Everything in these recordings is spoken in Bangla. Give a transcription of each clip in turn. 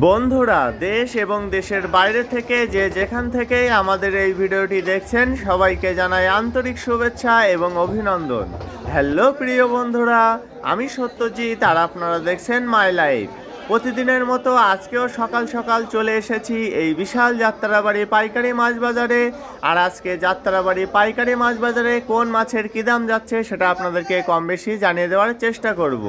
বন্ধুরা, দেশ এবং দেশের বাইরে থেকে যে যেখান থেকেই আমাদের এই ভিডিওটি দেখছেন সবাইকে জানাই আন্তরিক শুভেচ্ছা এবং অভিনন্দন। হ্যালো প্রিয় বন্ধুরা, আমি সত্যজিৎ আর আপনারা দেখছেন মাই লাইফ। প্রতিদিনের মতো আজকেও সকাল সকাল চলে এসেছি এই বিশাল যাত্রাবাড়ি পাইকারি মাছ বাজারে। আর আজকে যাত্রাবাড়ি পাইকারি মাছ বাজারে কোন মাছের কী দাম যাচ্ছে সেটা আপনাদেরকে কম বেশি জানিয়ে দেওয়ার চেষ্টা করব।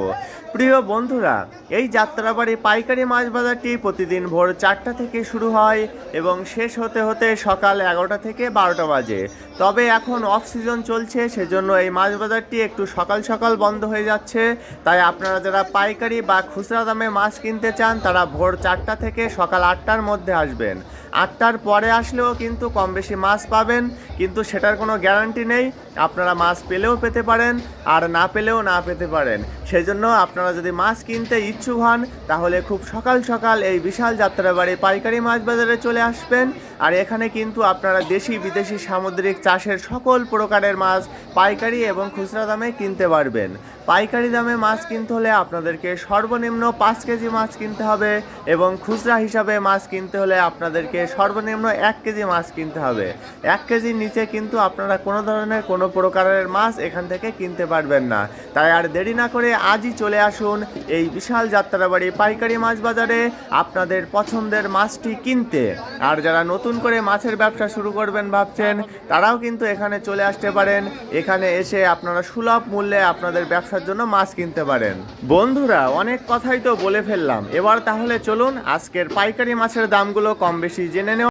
প্রিয় বন্ধুরা, এই যাত্রাবাড়ি পাইকারি মাছ বাজারটি প্রতিদিন ভোর 4টা থেকে শুরু হয় এবং শেষ হতে হতে সকাল 11টা থেকে 12টা বাজে। তবে এখন অফ সিজন চলছে, সেজন্য এই মাছ বাজারটি একটু সকাল সকাল বন্ধ হয়ে যাচ্ছে। তাই আপনারা যারা পাইকারি বা খুচরা দামে মাছ কিনতে চান তারা ভোর 4টা থেকে সকাল 8টার মধ্যে আসবেন। 8টার পরে আসলেও কিন্তু কম বেশি মাছ পাবেন, কিন্তু সেটার কোনো গ্যারান্টি নেই। আপনারা মাছ পেলেও পেতে পারেন আর না পেলেও না পেতে পারেন। সেজন্য আপনারা যদি মাছ কিনতে ইচ্ছুক হন তাহলে খুব সকাল সকাল এই বিশাল যাত্রাবাড়ি পাইকারি মাছ বাজারে চলে আসবেন। আর এখানে কিন্তু আপনারা দেশি বিদেশি সামুদ্রিক চাষের সকল প্রকারের মাছ পাইকারি এবং খুচরা দামে কিনতে পারবেন। পাইকারি দামে মাছ কিনতে হলে আপনাদেরকে সর্বনিম্ন 5 কেজি মাছ কিনতে হবে এবং খুচরা হিসাবে মাছ কিনতে হলে আপনাদেরকে সর্বনিম্ন 1 কেজি মাছ কিনতে হবে। 1 কেজির নিচে কিন্তু আপনারা কোনো ধরনের কোনো প্রকারের মাছ এখান থেকে কিনতে পারবেন না। তাই আর দেরি না করে আজই চলে আসুন এই বিশাল যাত্রাবাড়ি পাইকারি মাছ বাজারে আপনাদের পছন্দের মাছটি কিনতে। আর যারা নতুন করে মাছের ব্যবসা শুরু করবেন ভাবছেন তারাও কিন্তু এখানে চলে আসতে পারেন। এখানে এসে আপনারা সুলভ মূল্যে আপনাদের ব্যবসার জন্য মাছ কিনতে পারেন। বন্ধুরা, অনেক কথাই তো বলে ফেললাম, এবার তাহলে চলুন আজকের পাইকারি মাছের দামগুলো কম বেশি জেনে নেওয়া